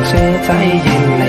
เจอใจเย็นใน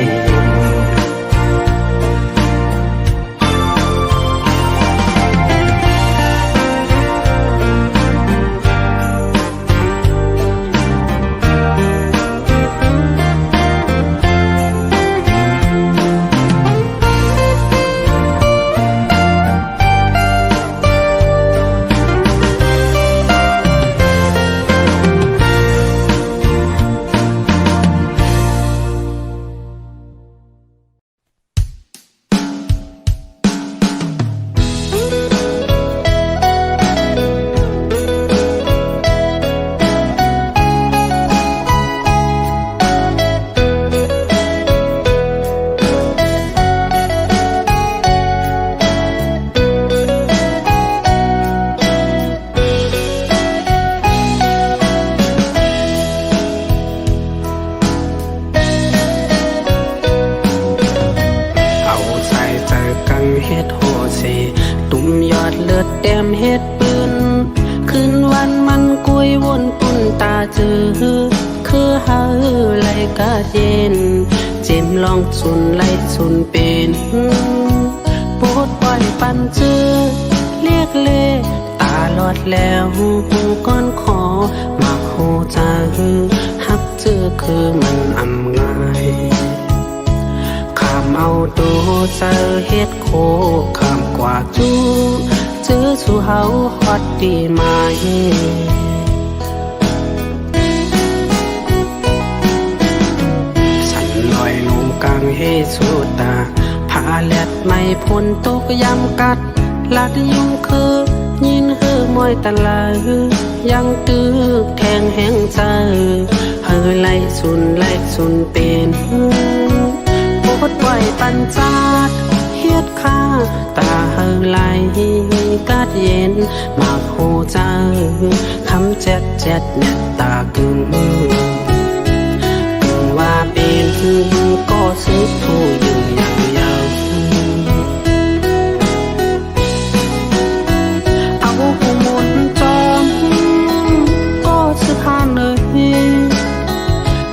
เฮ็ดโหสีตุ่มยอดเลือดแดมเฮ็ดปืนคืนวันมันกุยวนปุ่นตาจือคือเฮาไหลกาเย็นเจมลองสุนไหลสุนเป็นโปดปล่อยปันจือเรียกเล่ตาลอดแล้วก้อนขอมาโหจาฮักจือคือมันอำง่ายเอาดูเจอเฮ็ดโคคำกว่าจูเจอสู่เฮาฮอดดีไหมฉันลอยลงกลางเฮสุตาผาแลดไม่พ้นตกยำกัดลัดยุงคือยินเฮือมวยตะลายังตื้อแทงแหงใจเฮอไล่สุนเป็นปดปล่อยปัญจาดเฮ็ดข้าตาเฮอไหลกาดเย็นมาโหใจคำเจ็ดเน็ตตากึ่งว่าเป็นก็ซื้อผู้อยู่อย่างยาวเอาผู้หมุนจอมก็ซื้อผ่านเลย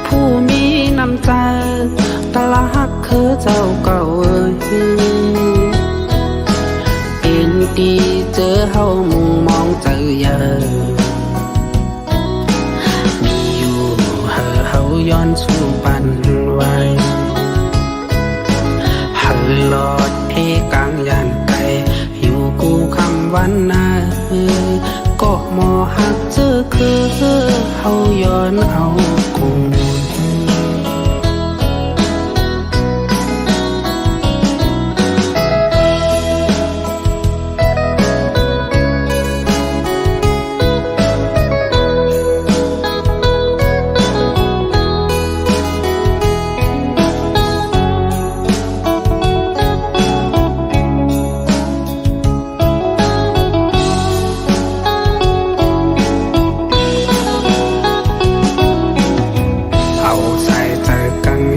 ผู้มีน้ำใจตลาหักคือเจ้าเก่าเป็นดีเจอเฮามุงมองเจอเยอะมีอยู่เฮาย้อนสู่ปันไว้เฮาลอดเพกลางยันไปอยู่กูคำวันนาก็มอหักเจอคือเฮาย้อนเอากู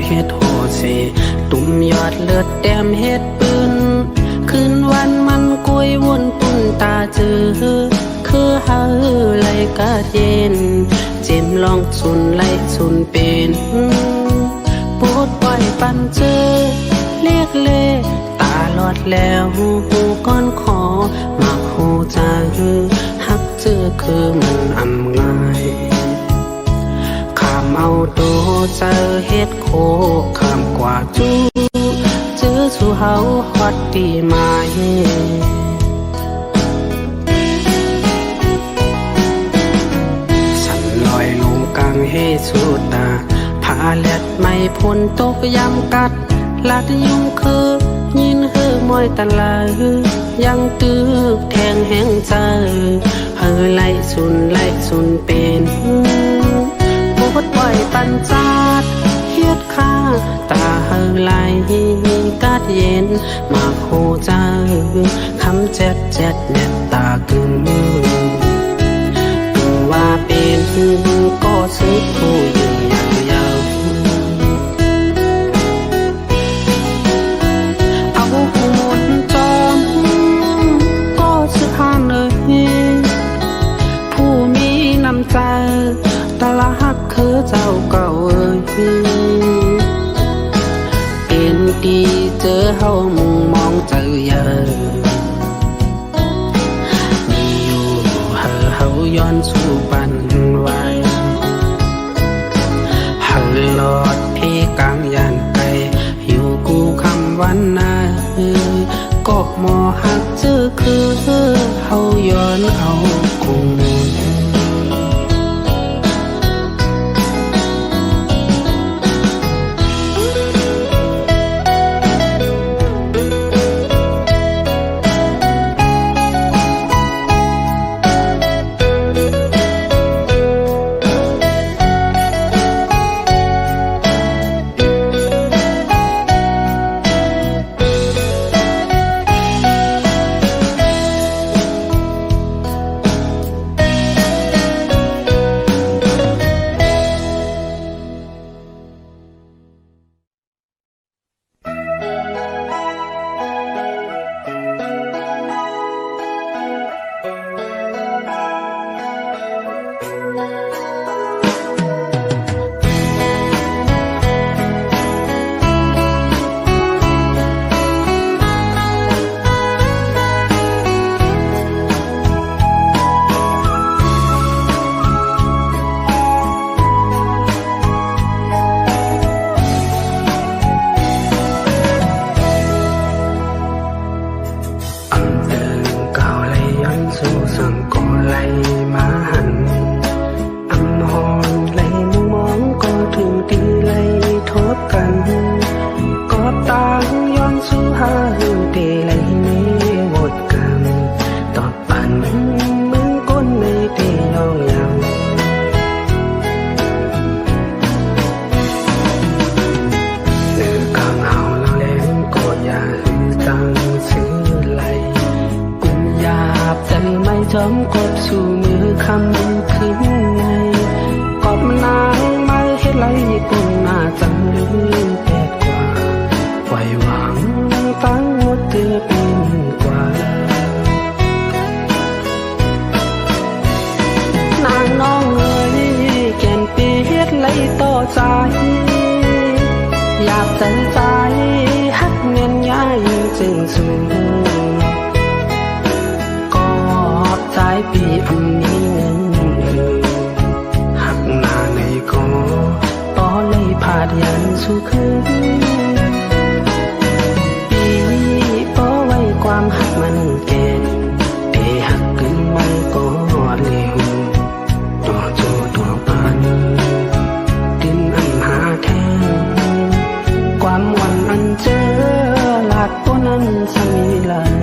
เฮ็ดโหสีตุ่มยอดเลือดแดมเฮ็ดปืนคืนวันมันกุยวนปุ่นตาจือคือเฮาไหลกาเย็นเจมลองสุนไหลสุนเป็นโปดปล่อยปันจือเรียกเล่ตาลอดแล้วก้อนขอมาโหจาฮักจือคือมันอำง่ายเอาดูเจอเฮ็ดโคคำกว่าจูเจอสู่เฮาฮอดดีไหมฉันลอยลงกลางเฮสุตาผาแลดไม่พ้นตกยำกัดลัดยุงคือยินเฮือมวยตะลายังตื้อแทงแหงใจเฮอไล่สุนเป็นปดปล่อยปัญจาดเฮ็ดข้าตาเฮอไหลกาดเย็นมาโหใจคำเจ็ดเน็ตตากึ่งว่าเป็นก็ซื้อผู้อยู่อย่างยาวเอาผู้หมุนจอมก็ซื้อผ่านเลยผู้มีน้ำใจตลาหักคือเจ้าเก่า หมอหักจื้อคือเฮาย้อนเอาคงจอมกดสู่มือคำขึ้นไงกอบนางไม้เฮ็ดไรญี่ปุ่นน่าจังลืมแปดกว่าปล่อยหวังตั้งหมดเตือเป็นกว่านางน้องเอ๋ยแก่นปีเฮ็ดไรต่อใจอยากใจฮักเงินย้ายจึงสูงปีอันนี้เงินหักหน้าในกอต่อเลยพาดยันสู่คืนปีป้อไว้ความหักมันแก่นเตหักขึ้นไม่ก็เร็วตัวโจตัวปันดินอันหาแท้ความวันอันเจอหลาดตัวนั้นสมีลัน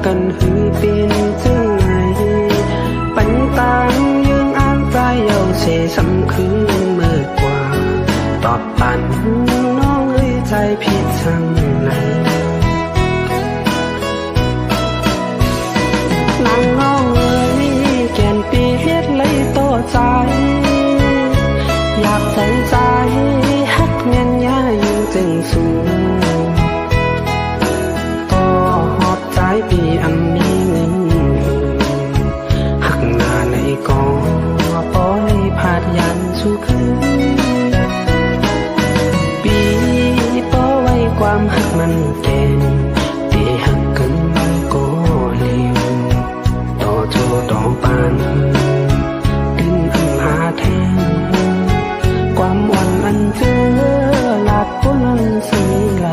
กันหือเป็นจังไงปัญตางยังอ่านใจเอาเสสำคืนเมื่อกว่าตอบปันน้องเอ้ยใจผิดทางไหนนางน้องเอ้ยแก่นปีเฮ็ดเลยต่อใจอยากใจฮักเงินย้ายจึงสูงปีอันนี้เงินหักหน้าในกอปอเลยพาดยันสู่คืนปีป้อไว้ความหักมันแก่นเตหักกันไม่ก็เร็วต่อโจต่อปันดินอันหาแทนความวันอันเจอหลาดพ้นสีไหล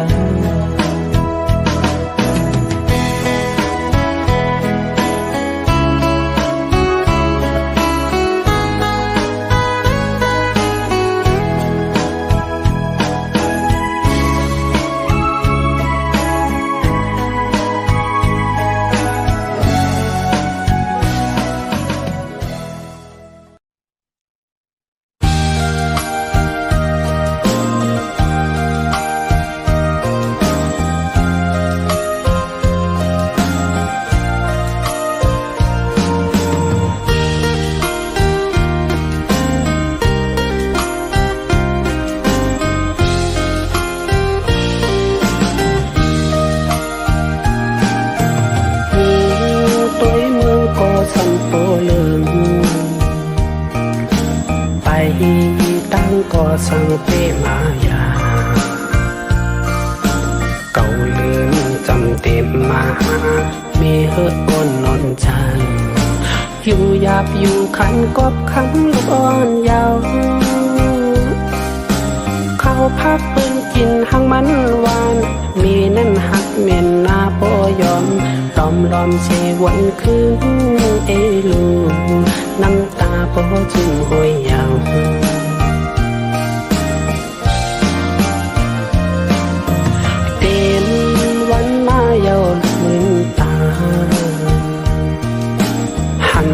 สังเปมายาเก่าลืมจำเต็มมามีเฮือก้นนอนจังอยู่หยาบอยู่ขันกบคำลูกอ่อนยาวเขาพักปืนกินหังมันหวานมีนั่นหักเมียนนาปอยอมล้อมเชวันคืนเอลูน้ำตาปอจึงห้อยยาวเต็มวันมาเยาว์มืนตาหัน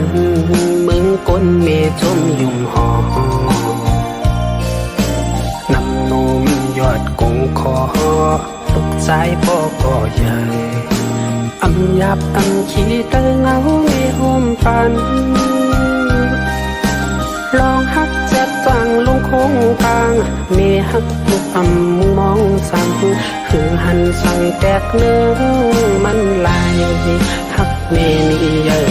มึงก้นเมจมยุ่มหอน้ำนมยอดกงคอตกใจพ่อก็ใหญ่อำยับอำขี้เตอเงาไม่ห่มปันลองหักจับฟังลงคงกลางเมหักลูกอำมองสั่งคือหันสั่งแตกเนื้อมันลายหักเมนี่เยอะ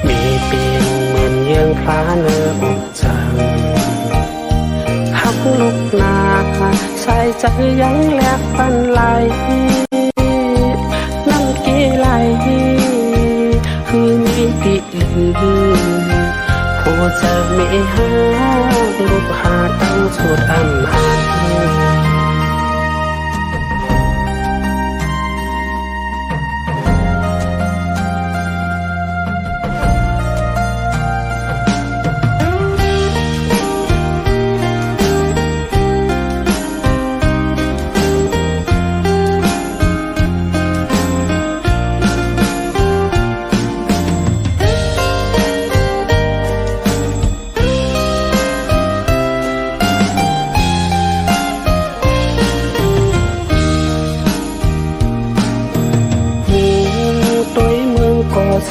มีเปียงเหมือนเยื้องพลาเนื้ออกจังหักลูกนาใส่ใจยังแหลกปันไหลน้ำกีไหลคือมีติลือโคจะไม่หาลูกหาตั้งสุดอำหา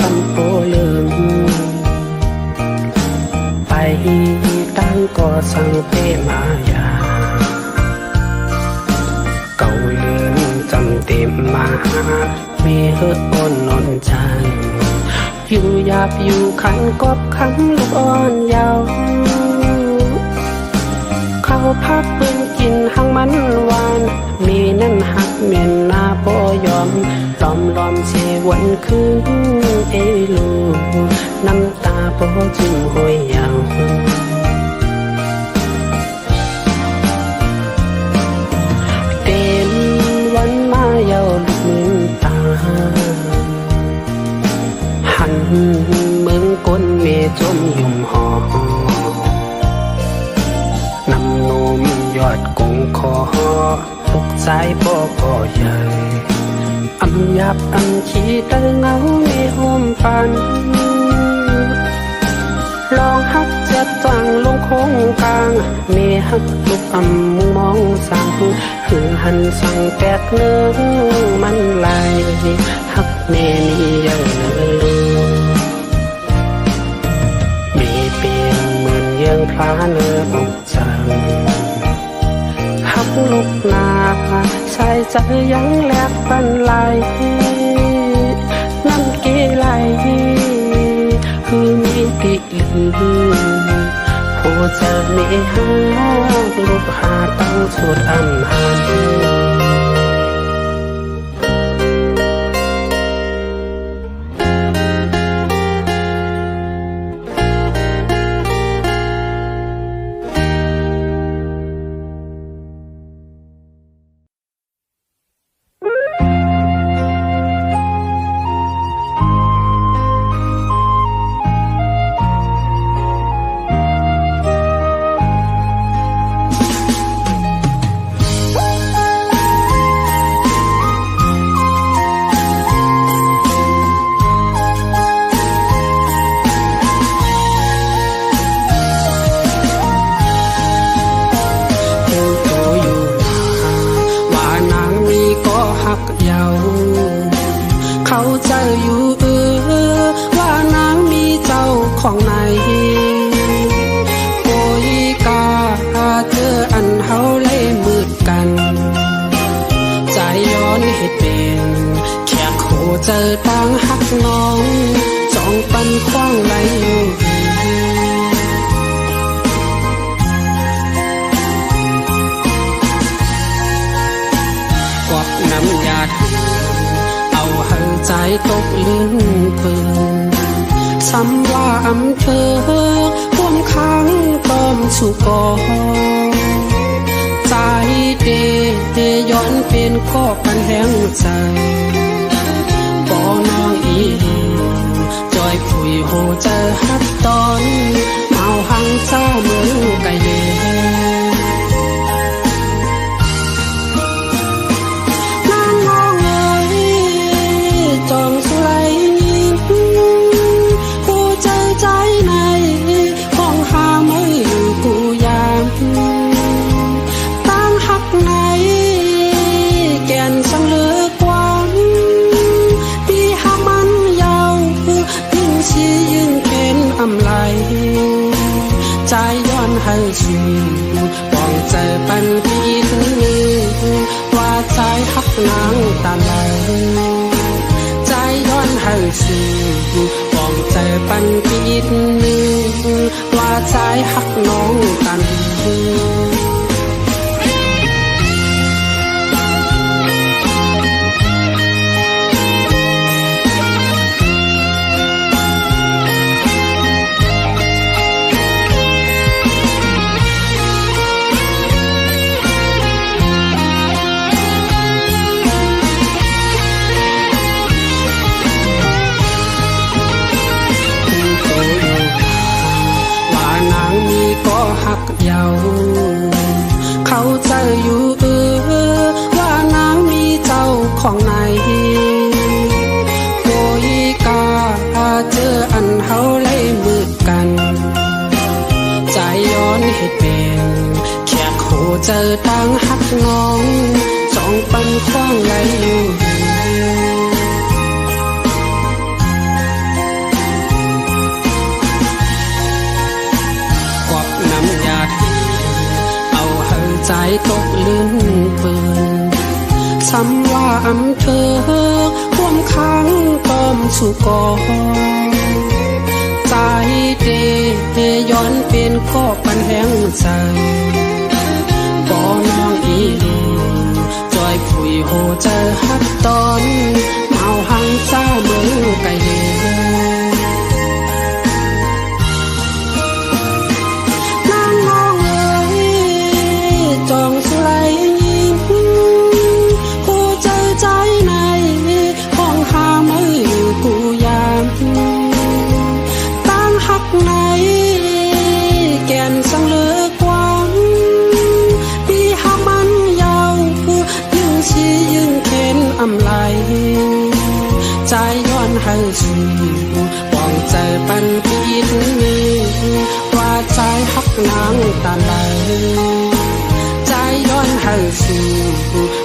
สัมโปลืมไปตั้งก่อสังเปมายาเก่าลืมจำเต็มมามีเฮือก้นนอนจังอยู่หยาบอยู่ขันกบคำลูกอ่อนยาวเขาพักปืนกินหังมันหวานมีนั่นหักเมียนนาปอยอมล้อมเชวันคืนเอลูน้ำตาปอจึงห้อยยาวเต็มวันมาเยาว์มืนตาหันมึงก้นเมจมยุ่มหอน้ำนมยอดกงคอตกใจพ่อก็ใหญ่อำยับอำขี้เตอเงาไม่ห่มปันลองหักจับฟังลงคงกลางเมหักลูกอำมองสั่งคือหันสั่งแตกเนื้อมันลายหักเมนี่เยอะมีเปียงเหมือนเยื้องพลาเนื้ออกจังหักลูกนาใส่ใจยังแหลกปันไหลน้ำกีไหลคือมีติลือโคจะไม่หาลูกหาตั้งสุดอำหาเขาใจอยู่ว่านางมีเจ้าของไหนโอยกาเจออันเฮาเลยมืดกันใจย้อนให้เป็นแค่โคเจอต่างหักน้องจ้องปันคว้างไหลอยู่ น้ำยาถึงเอาให้ใจตกลื่นเปิงสำว่าอำเภอร่วมค้างต้อมสุกอใจเดย้อนเป็นก็ปันแห้งใจปอน้องอีจอยผุยโหเจอฮัดตอนเมาหังเจ้าเมืองไกเยจองสุไลยินกูใจใจในห้องหาไม่อยู่กูยามตั้งหักในแก่นสังเลือกวันที่หามันยาวยิ่งชี้ยิ่งเป็นอำไลใจย้อนให้สูปองใจปันพี่ถึงว่าใจหักนางตาไหลย้อนให้สู่ปองใจปันปีดนึงว่าใจหักน้องกันก็หักเยาเขาใจอยู่ว่านางมีเจ้าของไหนโกยกาเจออันเฮาเลยมืดกันใจย้อนให้เป็นแค่โคเจอตั้งหักน้องสองปันคว้างไหลอยู่ใจตกลื่นเปิงสำว่าอำเภอร่วมค้างต้อมสุกอใจเดย้อนเป็นก็ปันแห้งใจปอน้องอีจอยผุยโหเจอฮัดตอนเมาหังเจ้าเมืองไกเยจองสุไลยินกูเจอใจในห้องหาไม่อยู่กูยามตั้งหักในแก่นสังเลือกวันที่หามันยาวยิ่งชี้ยิ่งเข็นอำไลใจย้อนให้สู่ปองใจปันปีดว่าใจหักนางตาไหลย้อนให้สู่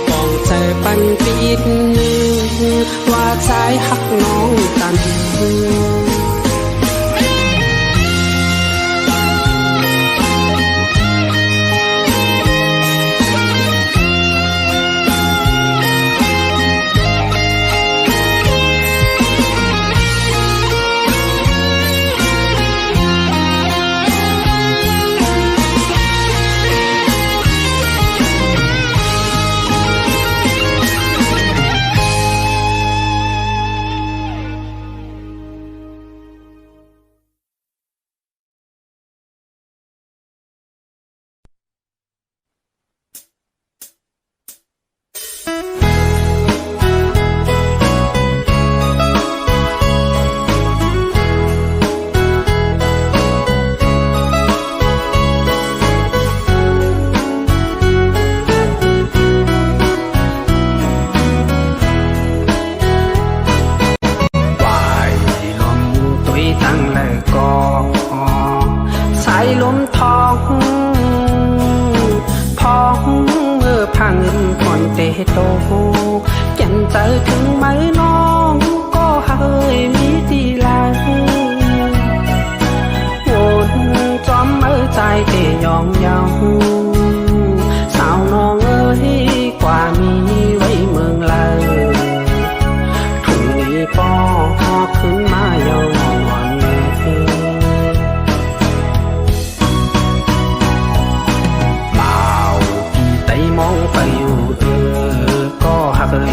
ปองใจปันปีดว่าใจหักน้องกันลมทองพองเมื่อพังผ่อนเตโตยันเจอถึงไหมน้องก็เฮยมีดีลายวนจอมเมื่อใจเตยองเยาสาวน้องเอ้ยกว่ามีไว้เมืองเลยถุงนี้ปอขึ้นมาเยาวันมองไปอยู่ก็หักเล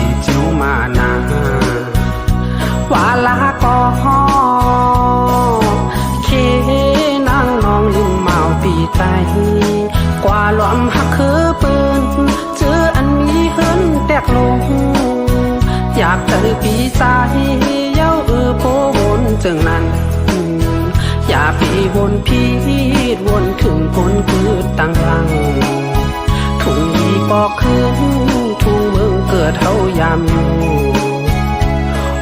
ากเจอปีสายเย้าโพวนจึงนั้นอย่าปีวนพีดวนถึงคนคือตั้งรังทุ่งอีปอกคืนทุ่งเมืองเกิดเฮายามอยู่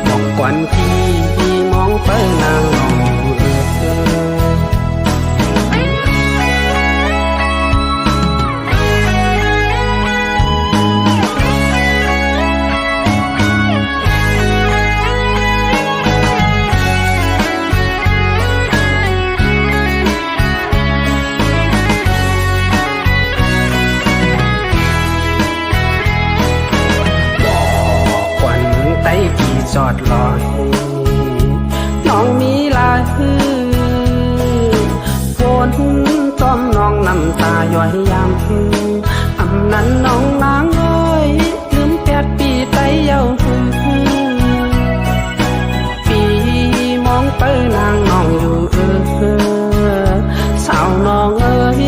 บอกกวนพี่มองไปนางนองจอดลอยน้องมีลายฝนจอมน้องน้ำตาย่อยยำอำนั้นน้องนางเอ้ยลืม8 ปีไตเย้าปีมองไปนางน้องอยู่สาวน้องเอ้ย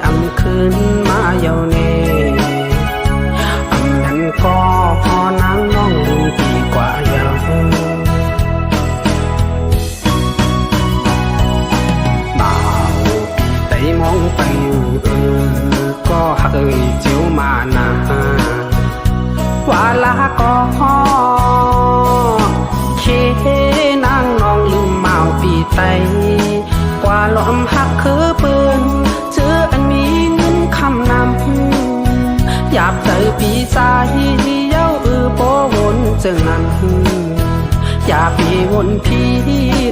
อำคืนมาเย้าเน่อำนั้นก็พอนางน้องลืมปีกว่าเย้ามองไปอยู่ก็หักเจียวมานาว่าลาก็เคนางน้องลืมเมาปีไตกว่าลมหักคือปืนเจออันมีเงินคำนำหยาบใจปีสายเย้าโปวนจึงนั้นอย่าปีวนพี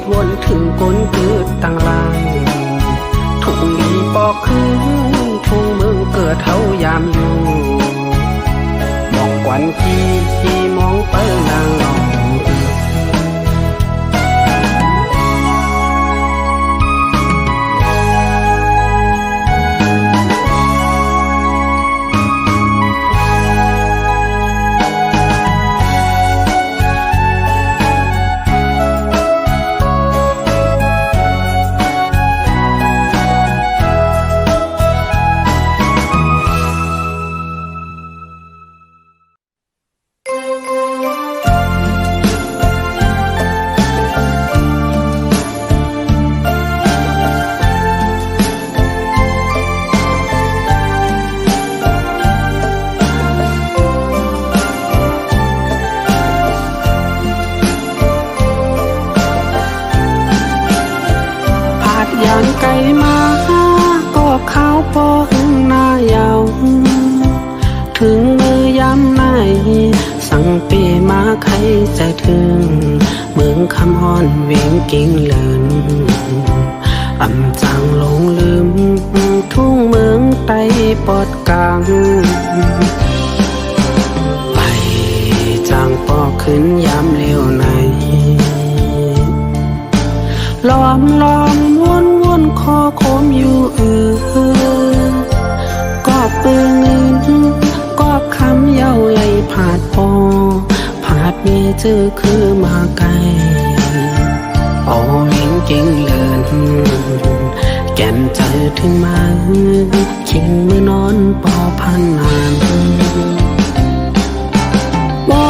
ดวนถึงก้นเกิดตั้งลางทุ่งอีปอกคืนทุ่งเมืองเกิดเฮายามอยู่บอกกวนพี่มองไปนางนองยานไกลมาก็ข้าวปอหึงหน้ายาวถึงมือยามไหนสั่งเปมาใครจะถึงเมืองคำฮ้อนเวียงกิ่งเลินอำจางลงลืมทุ่งเมืองไต้ปอดกลางไปจางปอขึ้นยามเลี้ยวในล้อมวนคอโคมอยู่ก็ปืนก็คำเย้าไหลผาดปอผาดเมเจอคือมาไกลโอ้เห็นเก่งเลินแก่นเจอถึงมาคิงมือนอนปอพันนานบอ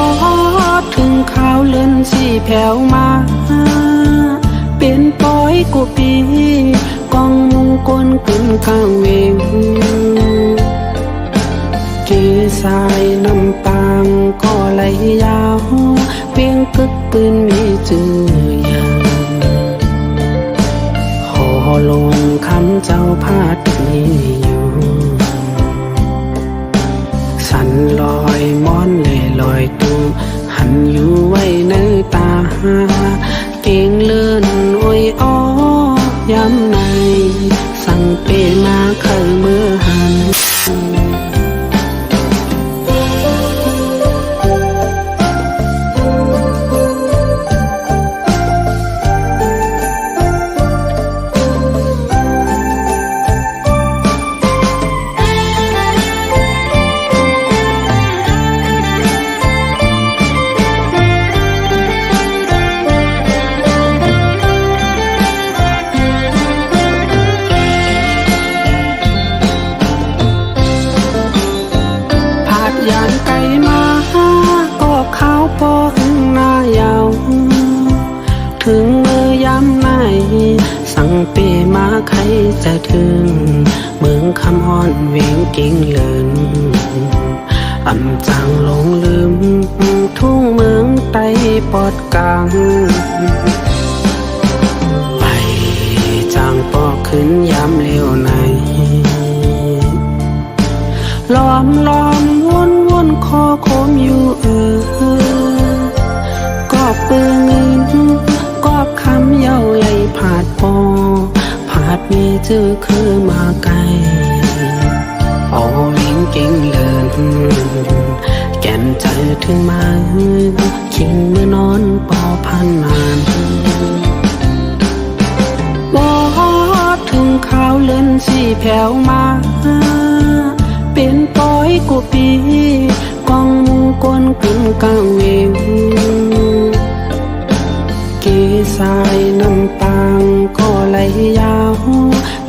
กถึงข่าวเลื่อนสีแผ่วมาเป็นปอยกูปีกองมุงกลขึ้นข้างเวงกีสายน้ำปางก็ไหลยาวเพียงกึกปืนมีจื่อยังหอลงคำเจ้าพาดนี้อยู่สันลอยม้อนเลยลอยตูหันอยู่ไว้ในตาเก่งเลื่อนโอ้ยอ้อยำในสั่งเปมาเคยเมื่อหัน อนเวงเก่งเลินอำจางหลงลืมทุ่งเมืองไต้ปอดกลางไปจางปอกขึ้นยามเลี้ยวในล้อมวนคอโคมอยู่กอบปืนเงินกอบคำเย้าไหลผาดปอผาดมีจื้อคือมาไกลเอาวิ่งเก่งเลินแก่นใจถึงมาคิงเมื่อนอนปอพันนานบ่ถึงข้าวเล่นสีแผ่วมาเป็นปอยกูปีกองมุงกวนกึ่นกลางเววเกสายน้ำปางก็ไหลยาว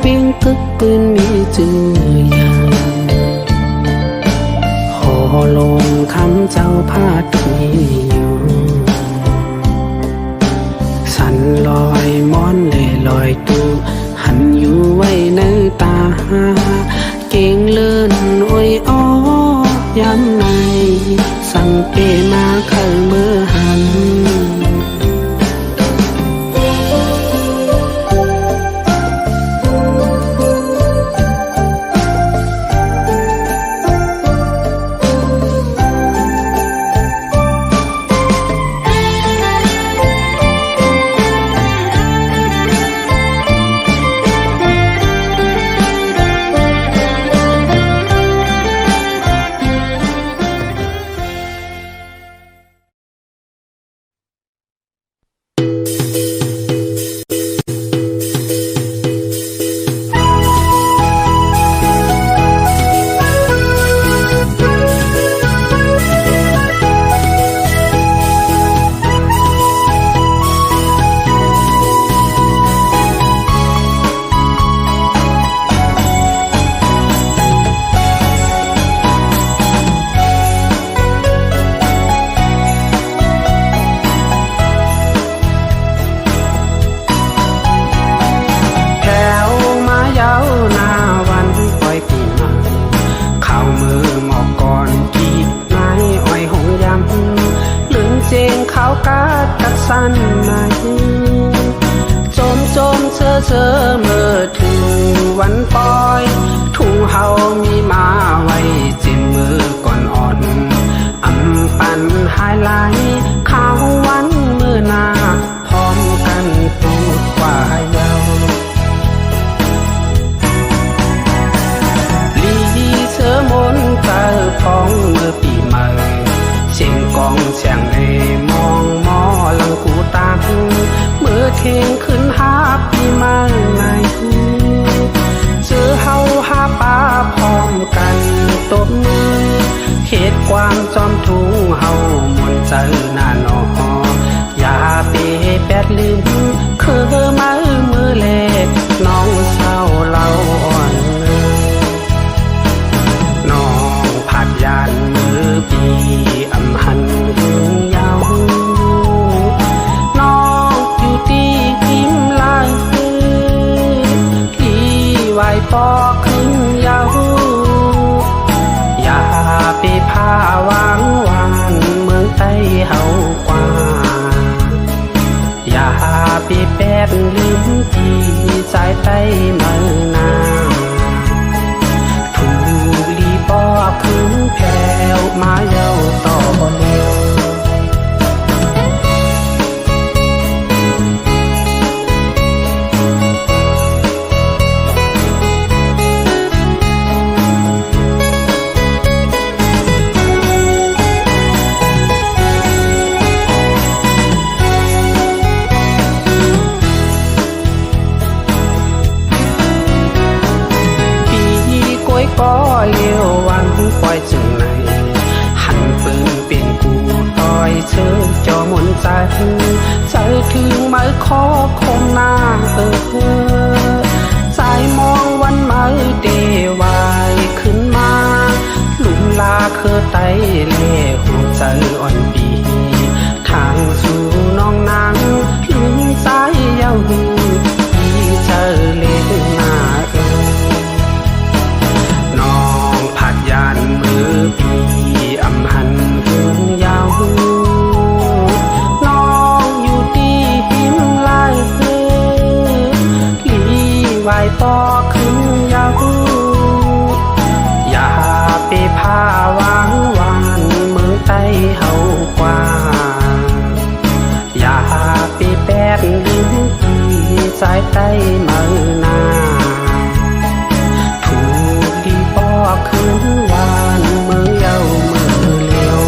เปียงกึกปืนมีจื่อยางหอลงคำเจ้าพาดนี้อยู่สันลอยม้อนเลยลอยตูหันอยู่ไว้ในตาเก่งเลื่อนโอ้ยอ้อยำในสั่งเปมาเคยเมื่อหันสั้นไหนโจมเชื่อเมื่อถึงวันปอยทุ่งเฮามีมาไว้จิ้มมือก่อนอ่อนอำปันหายไหลข้าววันมือหน้าพร้อมกันตูดกว่าเยาลีเชื่อมนเกิดพองเมื่อปีใหม่เสียงกองเสียงเอมองมอลังกูตาเมื่อเที่ยงขึ้นหาปีใหม่ในเจอเฮาหาป้าพร้อมกันตบมือเหตุความจอมทุ่งเฮามนเจอหน้าหนออย่าเปแปดลืมคือมือเล็กน้องเศร้าเล่าอ่อนน้องผัดยานมือปีอำหันหึงยาวน้องอยู่ที่ยิ้มลายที่ไหวปอขึ้นยาวอย่าไปพาวางวานเมืองใต้เฮากว่าอย่าไปแปดลืมที่สายใต้เมืองนาถูกลีปอขึ้นแผ่วมาเย้าต่อเร็วก็เลี้ยววันปล่อยจึงในหันปืนเปลี่ยนกูต่อยเชิญจอมนใจใจถึงไม้คอคมหน้าใจมองวันไม้เดวายขึ้นมาหลุมลาคือไตเล่หัวใจอ่อนปีทางสู่น้องนางลืมใจเย้าที่เจอเล่นหน้า ายใต้มือนาถูกที่ปอคืนวานเมืองเยามือเลียว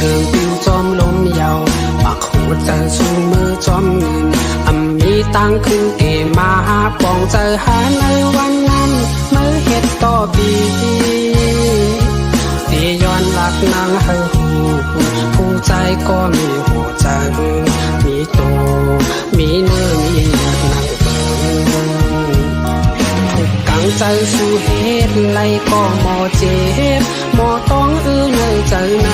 เดินปิวจอมลมยาวปากหัวใจชูมือจอมเงินมีตังขึ้นเกมาปองใจหาในวันนั้นเมื่อเฮ็ดต่อปีที่ย้อนหลักนางให้หูผู้ใจก็มีหัวใจมีโตมีเนื้อมีหนักนางเบิ่งถูกกังใจสู้เฮ็ดไล่ก็หมอเจ็บหมอต้องในใจใน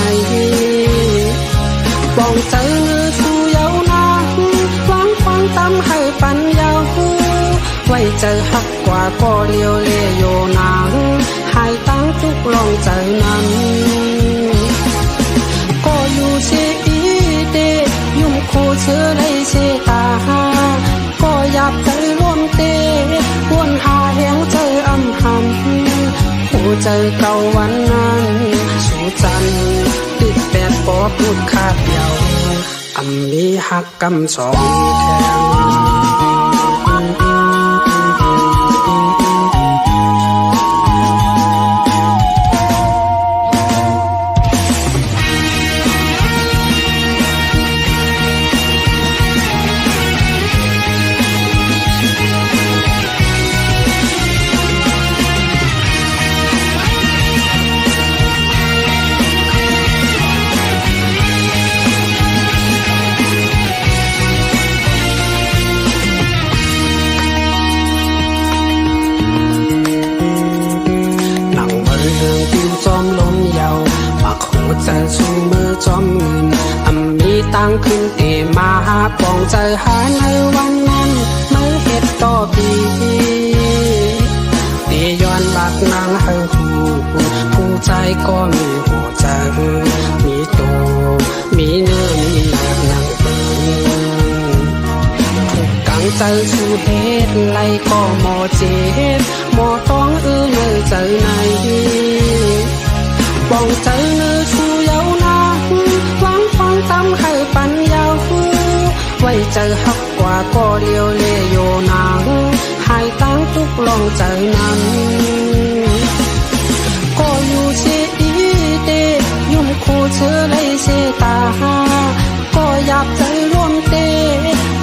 ปองใจเนื้อสู้เยาวนานหวังฟังตามให้ปัญญาไว้ใจหักกว่าก็เลี้ยวเล่โยนางหายตั้งทุกลองใจนั้นก็อยู่เชอีเดยุ่มคู่เชื่อในเชตาก็อยากใจร่วมเตวนหาแหงใจอำหำหัวใจเก่าวันนั้นสู่จันติดแปดปอพูดขาดเยามีหักกำสองแทงจอมลมยาวปากหัวใจชูมือจอมเงินมีตังขึ้นเตมาปองใจหาในวันนั้นเมื่อเฮ็ดต่อปีที่ย้อนหลักนางให้หูผู้ใจก็มีหัวใจมีโตมีเนื้อมีหนักนางเบิ่งถูกกังใจสู้เฮ็ดไล่ก็หมอเจ็บหมอต้องในใจในปองใจเนื้อชูเยาวนานหวังฟังตามให้ปัญญาไว้ใจหักกว่าก็เลี้ยวเล่โยนางหายตั้งทุกลองใจนั้นก็อยู่เชอีเดยุ่มคู่เชื่อในเชตาก็อยากใจร่วมเต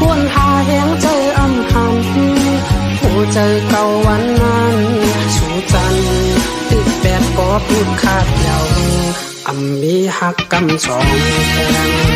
วนหาแหงใจอำหำหัวใจเก่าวันนั้นสู่จันติดแปดก็พูดขาดเยามีหักกำสองแทง